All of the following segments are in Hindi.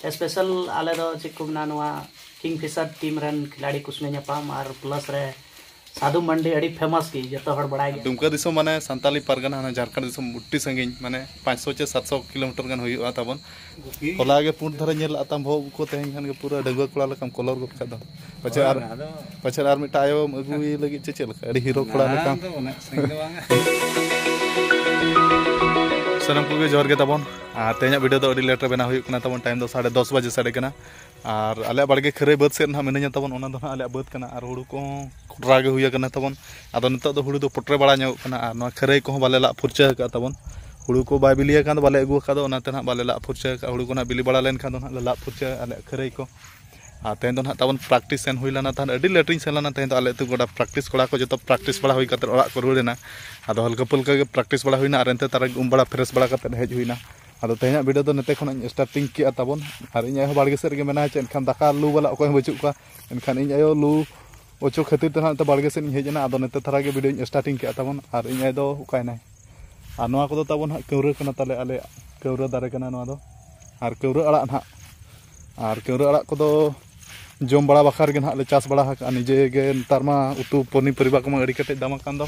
स्पेशल आले दो चेक को मना नवा किंगफिशर टीम रन खिलाड़ी कुछ में पाम और प्लस रे साधु मंडी अड़ी फेमस की जतो हड़ बड़ाई गया दुमका दिसम माने संताली परगना हाना झारखंड दिसम मुट्टी संगिन माने 500 से 700 किलोमीटर गन हुई ताबन होला के पूर्ण धरे नेल आताम भो को तेहन खान के पूरा डगवा कोड़ा लकम कलर गुट खा दो पछे आर मिटा आयो अगुई लगी चे लका अड़ी हीरो कोड़ा लकम सनम को जोर के ताबन आ तेना वीडियो दो अड़ी लेटर बना हुई कना ताबन टाइम दो 10:30 बजे साढ़े कना और आले बाड़गे खरे बद से ना मिनया ताबन ओना दो आले बद कना और हुड़ू को कुटरा गे हुई कना ताबन आदो नितो दो हुड़ू दो पुटरे बड़ा ᱧᱚᱜ कना और नवा खरे को बाले ला फुरचा का ताबन हुड़ू को बाय बिलिया कान बाले अगु का दो ओनाते ना बाले ला फुरचा का हुड़ू को ना बिली बड़ा लेन खान दो ना ला फुरचा आले खरे को आ तेन दो ना ताबन प्रैक्टिस सेन हुई लाना तान अडी लेटरिंग सेन लाना तेन दो आले तु गोडा प्रैक्टिस कोड़ा को जतो प्रैक्टिस बड़ा हुई कते ओड़ा को रुड़ेना आदो हल्का पुल्का के प्रैक्टिस बड़ा हुईना अरेंते तारा बड़ा फ्रेश बड़ा कते हेज हुईना आदो तेना वीडियो दो नते खन स्टार्टिंग के ताबन और इन आयो बाड़गे सेर के मेना चे एनखान दाका लू वाला ओको बचु का एनखान इन आयो लू ओचो खातिर ते ना बाड़गे सेन हेजना आदो नते थारा के वीडियो स्टार्टिंग के ताबन और इन आयो दो उकायना और नवा को ताबन कौरा कना ताले आले कौरा दारे कना नवा दो और कौरा अड़ा ना और कौरा अड़ा को दो जम बड़ा बखार के ना ले चास बड़ा निजे के तारमा उतु पनी परिबा को अड़ी कते दाम कान दो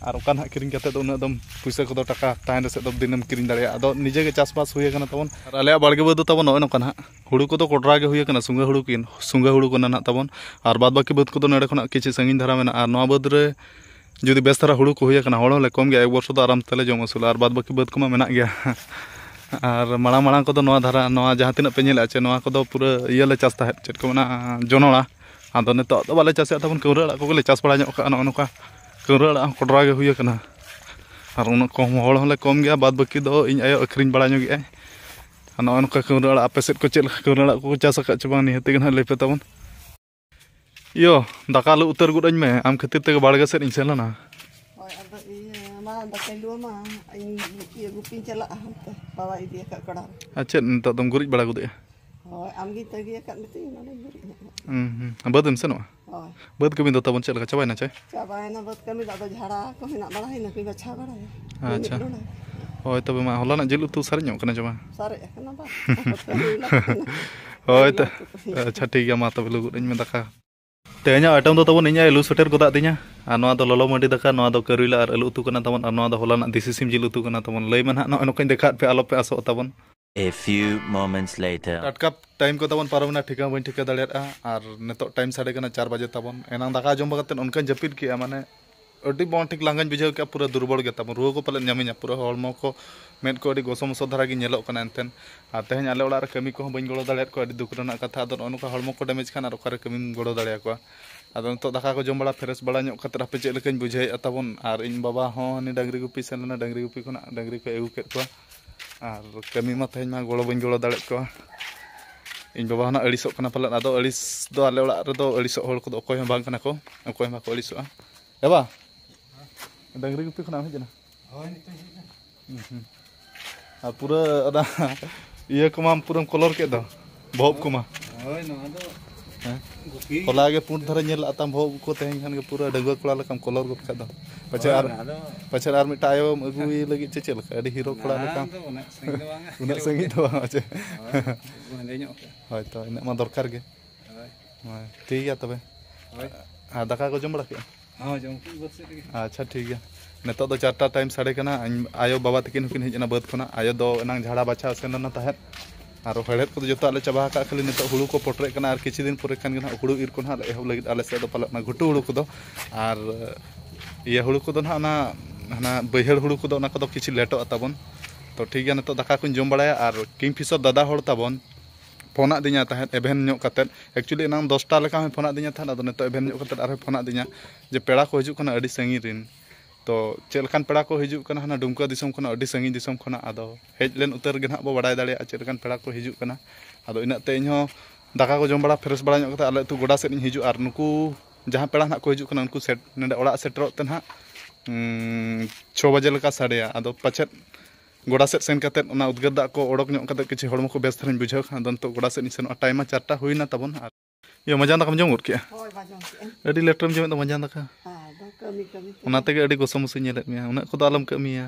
और ओका ना किरिंग कते दो उन दम पैसा को दो टाका ताइन से दो दिनम किरिंग दाड़े आदो निजे के चासबास हुई कना ताबन और आले बाड़गे बद ताबन नय नका ना हुड़ू को दो कोटरा के हुई कना सुंगा हुड़ू किन सुंगा हुड़ू को ना ताबन और बाद बाकी बद को दो नडे खना किछि संगिन धारा मेना और नवा बद रे जुदी बेस धारा हुड़ू को हुई कना होड़ ले कम गया एक वर्ष दो आराम तले जम असूल और बाद बाकी बद को मेना गया और माड़ा माड़ा को दो नवा धारा नवा जहां तिना पे नेला चे नवा को दो पूरा इया ले चास ताहे चेत को मेना जनोड़ा आदो नितो दो बाले चास ताबन कौरा अड़ा को ले चास बड़ा ᱧᱚᱜ का नका कौरा अड़ा कोटरा के हुई कना और उन कम होड़ होले कम गया बाद बाकी दो इन आयो अखरिन बड़ा ᱧᱚᱜ गया नका कौरा अड़ा आपे सेट को चेल कौरा अड़ा को चास का चबा निहते गना लेपे ताबन यो दाका लु उतर गुडन में आम खातिर ते बाड़गे सेट इन सेलना अच्छा नितो दम गुरिज बड़ा गुदे बदम से बद कमी दो तबन चल चाबायना चे चाबायना बद कमी दादो झाड़ा को हिना बड़ा हिना की बछा बड़ा अच्छा होय तबे मा होला ना जिल उतु सारे ᱧᱚᱜ कना जमा सारे कना बा होय त अच्छा ठीक गया मा तबे लुगुद इन में दाका तेना आइटम दो तबन इnya आलू सेटर गोदा दिnya आ नवा दो ललो मंडी दाका नवा दो करुइला और आलू उतु कना तबन और नवा दो होला ना देसी सिम जिल उतु कना तबन लई मन ना नकन देखा पे आलो पे आसो तबन A few moments later. टटका टाइम को तबन पारमना ठिका बन ठिका दाड़ेया और नेतो टाइम साढ़े कना 4 बजे तबन एना दाका जम बगत उनका जपिद किया माने अडी बन ठीक लांगन बुझाव के पूरा दुर्बल के तबन रुआ को पले नामिना पूरा हड़मो को मेद को अडी गोसो मसो धरा गे नेलो कना एनतेन आ तेहन आले ओड़ा रे कमी को बन गड़ो दाड़ेत को अडी दुख रना कथा दो उनका हड़मो को डैमेज खान और ओकारे कमी गड़ो दाड़ेया को आदो तो दाका को जम बड़ा फ्रेश बड़ा ᱧᱚᱜ कतरा पे चेल लेकिन बुझाई तबन और इन बाबा हो नि डांगरी गुपी सेलना डांगरी गुपी कोना डांगरी को एगु केत को और कमी मा तेहन मा गड़ो बन गड़ो दाड़ेत को इन बाबा ना अड़िसो कना पले आदो अड़िस दो आले ओड़ा रे दो अड़िसो होड़ को ओकोय बांग कना को ओकोय मा को अड़िसो एबा डांगरी गुपी खना हेजना होय नितो आ पूरा अदा ये कमा पूरा कलर के दो भोब कुमा होय न आदो गुपी होला के पूर्ण धरे नेल आताम भोब को तेहन खान के पूरा डगवा कोड़ा लकम कलर गुट खा दो पछे आर मिटा आयो अगुई लगी चे चेल का अडी हीरो कोड़ा लकम उना संगी दो आचे होय तो इन मा दरकार गे होय ठीक है तबे आ दाका को जम बड़ा के हां जम बस से अच्छा ठीक है नेतो दो 4टा टाइम साढ़े कना आयो बाबा तकिन हुकिन हेजना बद खना आयो दो एनांग झाड़ा बाछा सेनना ताहे और हेड़ेत को जो आले चाबा का खाली नितो हुड़ू को पोटरे कना और किछि दिन पोरे खान गना हुड़ू इर को ना एहब लगित आले से दो पाले ना घुटू हुड़ू को दो और ये हुड़ू को दो ना ना बैहड़ हुड़ू को दो ना को दो किछि लेटो ताबन तो ठीक गया नितो दाका कुन जम बड़ाया और किंगफिशर दादा होड़ ताबन फोना दिया ताहे एभेन ᱧᱚᱜ कते एक्चुअली नाम 10टा लेका में फोना दिया था आदो नितो एभेन ᱧᱚᱜ कते आरो फोना दिया जे पेड़ा को हिजु कना अडी संगी रिन तो चेलकान पेड़ा को हिजु कना हना दुमका दिसम खना अडी संगी दिसम खना आदो हेज लेन उतर गे ना बो बड़ाय दाड़े चेलकान पेड़ा को हिजु कना आदो इनाते इनहो दाका को जम बड़ा फ्रेश बड़ा ᱧᱚᱜ कते आले तू गोडा सेट हिजु और नुकु जहां पेड़ा ना को हिजु कना उनको सेट नेडे ओड़ा सेटरो ते ना 6 बजे लका साड़ेया आदो पछे गोड़ा सेट सेन कते उना उद्गार दा को ओडक ᱧᱚᱜ कते किछि हड़मो को बेस धरन बुझाव खान दन तो गोड़ा सेट निसन टाइम 4टा हुईना तबन यो मजा दाकम जम उठ के होय बाजम अडी लेटरम जम मजा दाका हां दो कमी कमी उना तेगे अडी गोसो मुसु नेलेत मिया उना को आलम कमिया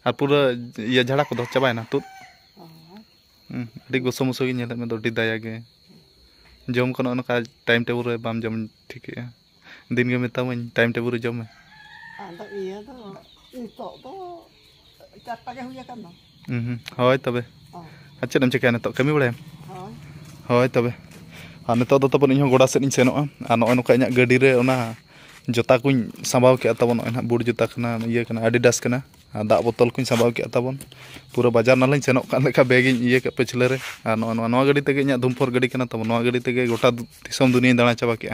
और पूरा ये झाड़ा को दो चाबायना तु अड़ी गोसो मुसो गे नेले में दो दाया गे जम को नका टाइम टेबल रे बाम जम ठीक है दिन गे मेतावኝ टाइम टेबल रे जम Anda iya tuh itu tuh cepat ya hujan kan tuh. होय तबे Oh, अच्छा नम चिका नितो कमी बड़े oh. होय तबे आ नितो दो तबन इहो गोड़ा सेन सेनोआ आ नय नका इᱧ गाड़ी रे ओना जोता कुኝ सांबाव के तबन ना बूट जोता कना ये कना एडिडास कना दाग बोतल कुኝ सांबाव के तबन पूरा बाजार नालाኝ सेनोक कान लेका बैग इᱧ ये के पछले रे आ नवा गाड़ी तेगे इᱧ धूमफोर गाड़ी कना तबन नवा गाड़ी तेगे गोटा दिसम दुनिया दाणा चाबा के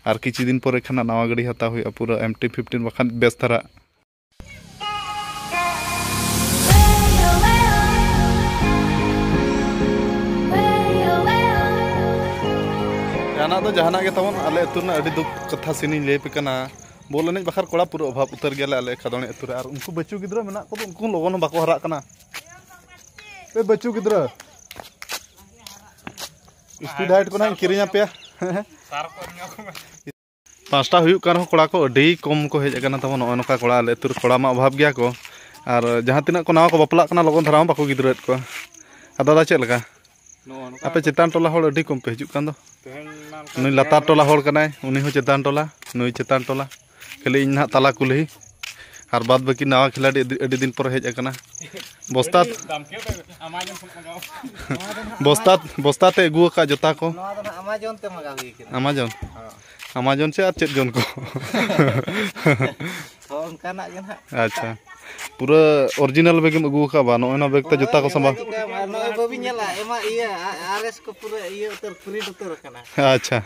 आर किछि दिन परे खाना नवा गाड़ी हता हुई पूरा MT-15 बखान बेस धरा तो जहाना के तबन आले अतुरना अडी दुख कथा सिनी ले पे कना बोल एनेज बखार कोड़ा पूरा अभाव उतर गेले आले खदोने अतुरे आर उनको बच्चू गिद्रा मेना को उनको लगन बाको हरा कना ए बच्चू गिद्रा स्पीड हाइट कोना किरिया पे सार को पांचटा हुयु कान कोड़ा को अडी कम को हेज कना तबन नका कोड़ा आले अतुर कोड़ा मा अभाव गया को आर जहां तिना को नावा को बपला कना लगन धराम बाको गिद्रा को आ दादा चेल लगा आपे चितान टोला होड़ अडी कम पे हिजु कान दो नुई लतार टोला होड़ कनाय उनी हो चितान टोला नुई चितान टोला खाली इन ना ताला कुलही और बाद बाकी नवा खिलाड़ी अडी दिन पर हेज अकना बस्ता बस्ता बस्ता ते अगु का जोता को अमेजन ते मगा हुई के अमेजन अमेजन से आ चेत जन को उनकाना के ना अच्छा पूरा ओरिजिनल बैग में अगु का बा नोना बैग ते जोता को संभा नय बबी नेला एमा इया आरएस को पूरा इया उतर प्रिंट उतर कना अच्छा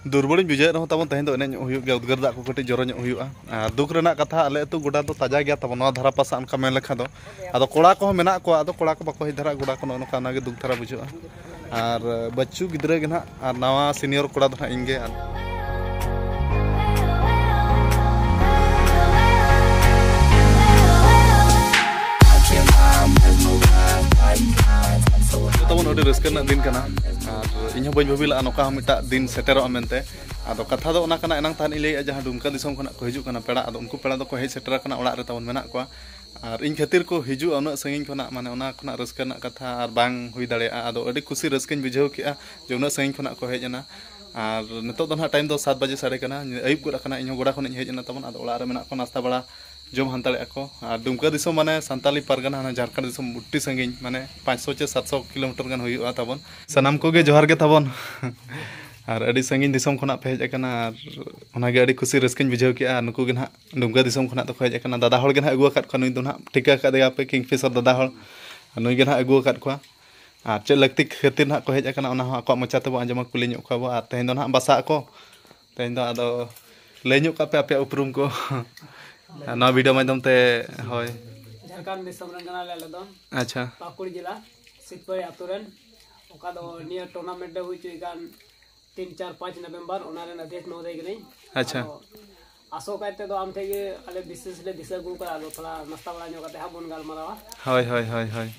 दुर्बल बुझे रहा तब तेज एने उद्गार दाग को कटी जरो दुख रेना कथा आले अतु गोड़ा तो ताजा गया तब धारा पासा उनका मेन लेखा दो अद कोड़ा को मेना को अद कोड़ा को बाको धरा गोड़ा को नोका दुख धारा बुझा और बच्चू गिद्रा के ना और नवा सीनियर कोड़ा दो इनगे तबन अडी रस्कना दिन कना और इन बी भाविला नौका मिटा दिन सेटेरो मेनते आदो कथा दो कना एनांग तान इले जहां दुमका दिसम खना को हिजु कना पेड़ा आदो उनको पेड़ा दो को हेज सेटर कना ओड़ा रे तबन मेना को और इन खातिर को हिजु उना संगिन खना माने ओना खना रस्कना कथा और बांग हुई दाड़े आदो अडी खुशी रस्कन बुझाव किया जे उना संगिन खना को हेजना और नितो दो टाइम दो 7 बजे साढ़े कना अयुब को कना इन गोड़ा खन हेजना तबन आदो ओड़ा रे मेना को नास्ता बड़ा जम हानताले को और दुमका दिसम माने सांताली परगना हाना झारखंड दिसम बुट्टी संगिन माने 500 से 700 किलोमीटर गन हुई तबन सनाम को गे जोहार गे तबन और अडी संगिन दिसम खना पे हेज अकना और ओना गे अडी खुशी रस्किन बुझाव के आ नुकु गे ना दुमका दिसम खना तो हेज अकना दादा हळ गे ना अगुआ काट खनुई दो ना ठिका का देया पे किंगफिशर दादा हळ नुई गे ना अगुआ काट को और चे लगती खातिर ना को हेज अकना ओना अको मचा तब आंजमा कुली ᱧᱚᱜ को आ तेन दो ना बसा को तेन दो आदो ले ᱧᱚᱜ का पे आपे उपरुम को ना वीडियो माध्यम ते होय झारखंड दिसम रन कना ले दो अच्छा पाकुड़ जिला सितपय आतुरन ओका दो नियर टूर्नामेंट दे हुई चुकान 3 4 5 नवंबर ओना रे अध्यक्ष महोदय के नहीं अच्छा आसो कायते दो आम थे के अले विशेष ले दिशा गुण करा दो थोड़ा नाश्ता बड़ा ᱧᱚᱜ कते हाबन गाल मारावा होय होय होय होय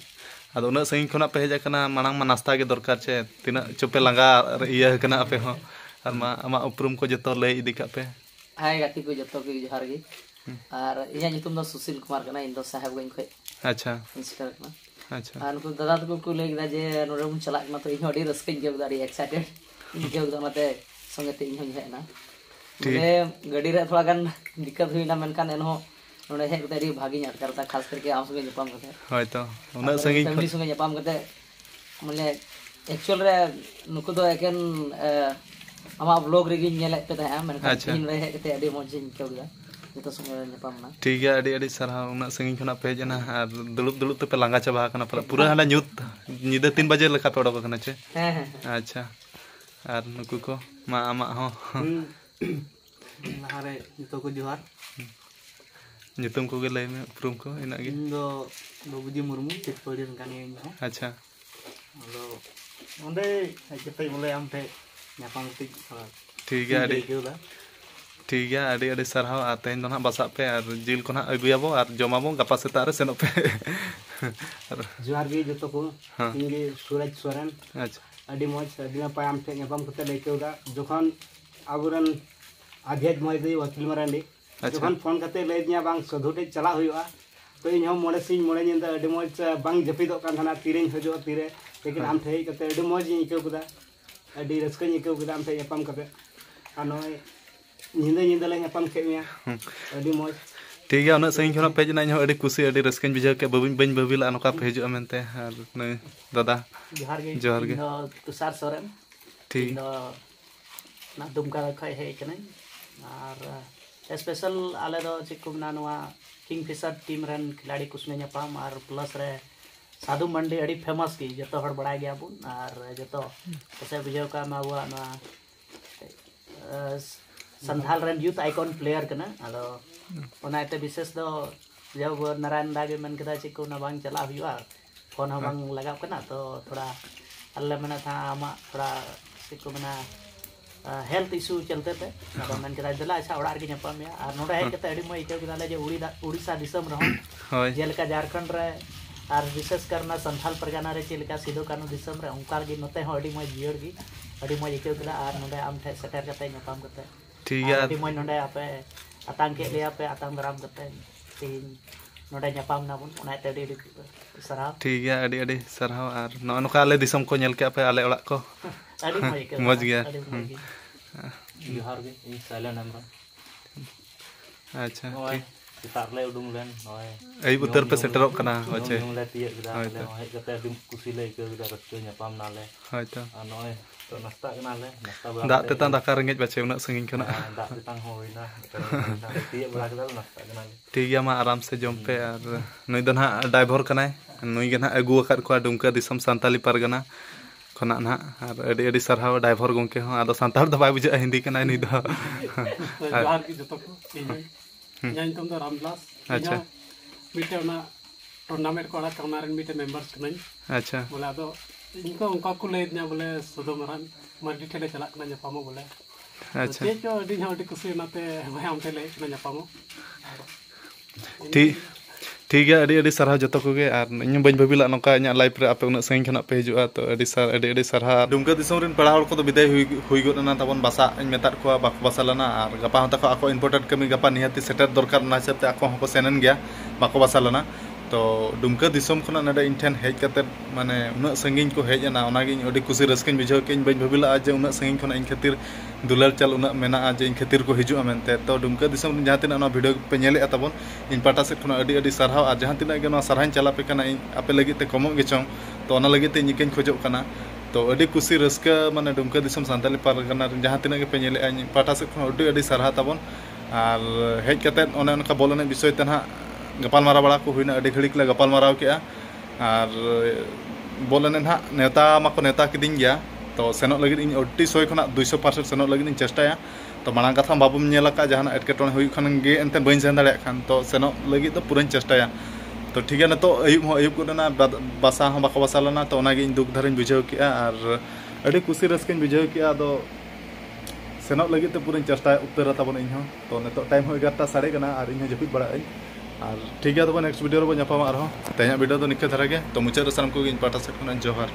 आदो उना संगिन खना पे हेज अकना मानang मा नाश्ता के दरकार छे तिना चुपे लंगा इया कना आपे हो और मा आमा उपरुम को जतो ले इदी का पे हाय गाती को जतो के जोहार गे और इया नितुम दो सुशील कुमार कना इन दो साहेब गन खय अच्छा इंस्टार कना अच्छा और को दादा तो को ले गिदा जे नोरे मुन चला कना तो इन अडी रस्किन के दाड़ी एक्साइटेड इन के दामाते संगे ते इन हे ना ने गाड़ी रे थोड़ा गन दिक्कत हुई ना मनकान एनो नोने हे कते री भागी ᱧᱟᱴ करता खास करके आम संगे जपाम कते होय तो उना संगिन फैमिली संगे जपाम कते माने एक्चुअल रे नुको दो एकेन आमा ब्लॉग रे गिन नेले पे ता मनकान इन रे हे कते अडी मौजिन के गया जतो संगे जपाम ना ठीक है अडी अडी सरहा उना संगिन खना पे जना और दुलुप दुलुप ते पे लांगा चबा कना पूरा हला न्यूत निदा 3 बजे लेखा पे ओडो कना छे अच्छा और नुकु को मा आमा हो लहारे नितो को जोहार नितुम को गे लय में प्रूम को इना गे दो बाबूजी मुर्मू चितपड़ी रन कानी अच्छा हेलो ओंदे केते बोले आम पे ᱧᱟᱯᱟᱢ ᱠᱟᱛᱮ ठीक है अडी ठीक है अडी अडी सरहा आते ना बसा पे और जिल को ना अगुयाबो और जमाबो गपा सेता रे सेनो पे जोहार गे जतो को इंगे सूरज सोरेन अच्छा अडी मौज अडी नापाय आम पे ᱧᱟᱯᱟᱢ कते लेकेउदा जखन आबुरन अध्यक्ष महोदय वकील मरांडी जखन फोन कते ले दिया बांग सधुटे चला हुआ तो इन मोड़े सिंह मोड़े निंदा अडी मौज बांग जपिदो कान थाना तीरें हजो तीरे लेकिन आम ठे कते अडी मौज इको कदा अडी रस्क इको कदा आम ठे यापाम कते आ नय निंदा निंदा ले यापाम के मिया अडी मौज ठीक है उन्हें संगी खना पे जना इन अडी खुशी अडी रस्कन बुझाव के बबिन बबिला नोका पे हजो मेनते आर नै दादा जोहार गे तुषार सोरेन ठीक ना दुमका खय हे कने और स्पेशल आले दो चिकुमना नवा किंगफिशर टीम रन खिलाड़ी कुसमे ᱧᱟᱯᱟᱢ और प्लस रे साधु मंडी अड़ी फेमस की जतो हड़ बड़ा गया बुन और जतो से बुझाव का मावा ना Santhal run youth icon player कना आदो ओनाते विशेष दो जब नारायण दागे मन कदा चिकु ना बांग चला हुआ फोन हम बांग लगाव कना तो थोड़ा अल्लाह मना था आमा थोड़ा चिकु मना हेल्थ इशू चलते थे अब मन के दला अच्छा ओड़ा के ᱧᱟᱯᱟᱢ या और नोडा हेज कते अडी मई के दाले जे उड़ीसा दिसम रहो जेलका झारखंड रे और विशेष करना संथाल परगना रे चेलका सिदो कानु दिसम रे उनकार गे नते हो अडी मई जियर गी अडी मई के कदा और नोडा आम ठे सेटर कते ᱧᱟᱯᱟम कते ठीक है अडी मई नोडा आपे अतांग के लिया पे अतांग दराम कते तीन नोडा ᱧᱟᱯᱟम नाबुन ओनाते अडी सराव ठीक है अडी सरहाव और नोका आले दिसम को नेल के पे आले ओड़ा को अडी मई के मौज गया जोहार गे इन साइलेंट हमरो अच्छा ठीक सितार ले उडुम लेन होय आई उत्तर पे सेटरो कना अच्छे उडुम ले तिय गदा ले होय कते अडी खुशी ले के गदा रस्ते ᱧᱟᱯᱟᱢ नाले होय तो आ नय तो नाश्ता कना ले नाश्ता दा तेता दाका रेंगेज बाचे उना संगिन खना दा तेतांग होइना तिय बड़ा गदा नाश्ता कना ले ठीक है मा आराम से जम पे और नई दना ड्राइवर कनाय नई गना अगु अकाद को दुमका दिसम सांताली परगना खना ना और अडी सरहाव ड्राइवर गोंके हो आदो सांतार द बाय बुझा हिंदी कनाय नई द जोहार की जतो को जान तुम तो रामदास अच्छा मिटे ना टूर्नामेंट को अड़ा करना रन मिटे मेंबर्स कनाई अच्छा बोले तो इनको उनका को ले न्या बोले सुदो मरान मंडी ठेले चला कना ᱧᱟᱯᱟᱢ बोले अच्छा ते जो अडी हडी कुसी नाते भाई हम ठेले कना ᱧᱟᱯᱟᱢ ठीक है अडी सरहा जतो को गे और इन बन भाबिला नोका इन लाइफ रे आपे उना संगी खना पे हिजुआ तो अडी सरहा दुमका दिसम रिन पड़ा हड़ को तो विदाय हुई गोना तबन बासा इन मेता को बाक बासालना और गपा हता को आको इंपोर्टेंट कमी गपा निहाती सेटर दरकार ना हिसाब ते आको हको सेनन गया बाको बासालना तो दुमका दिसम खना नडे इन ठेन हेज कते माने उना संगिन को हेज ना ओनागे इन अडी खुशी रस्किन बुझाव के इन बन भाबिला जे उना संगिन खना इन खातिर दुलार चल उना मेना जे इन खातिर को हिजुआ मेनते तो दुमका दिसम जहां तिना ना वीडियो पे नेले तबन इन पाटा से खना अडी सरहाव आ जहां तिना गे ना सरहान चला पे कना इन आपे लगी ते कमो गे चों तो ओना लगी ते निकेन खोजो कना तो अडी खुशी रस्का माने दुमका दिसम सांताली परगना जहां तिना गे पे नेले इन पाटा से खना अडी सरहा तबन और हेज कते ओने उनका बोलने विषय तना गपाल मारा बड़ा को हुईना अडी घड़ी के गपाल माराव के और बोलने ना नेता माको नेता किदिन गया तो सेनो लगी इन अडी 100 खना 200% सेनो लगी इन चेष्टाया तो मांग कथा बाबुम नेलका जहां एटकेटोने हुई खन गे एनते बइन सेन दाड़े खान तो सेनो लगी तो पूरा चेष्टाया तो ठीक है तो अयुब कोना बासा हम बाको बासालना तो ओनागे इन दुख धरन बुझाव के और अडी खुशी रस्किन बुझाव के आदो सेनो लगी तो पूरा चेष्टा उत्तर तबन इन तो नेतो टाइम हो 11:30 कना और इन जपित बड़ा और ठीक है तो नेक्स्ट वीडियो रो ᱧᱟᱯᱟᱢᱟ आरो तेया वीडियो तो निके धरा गे तो मुचाद सामको इन पाटा से जोहार।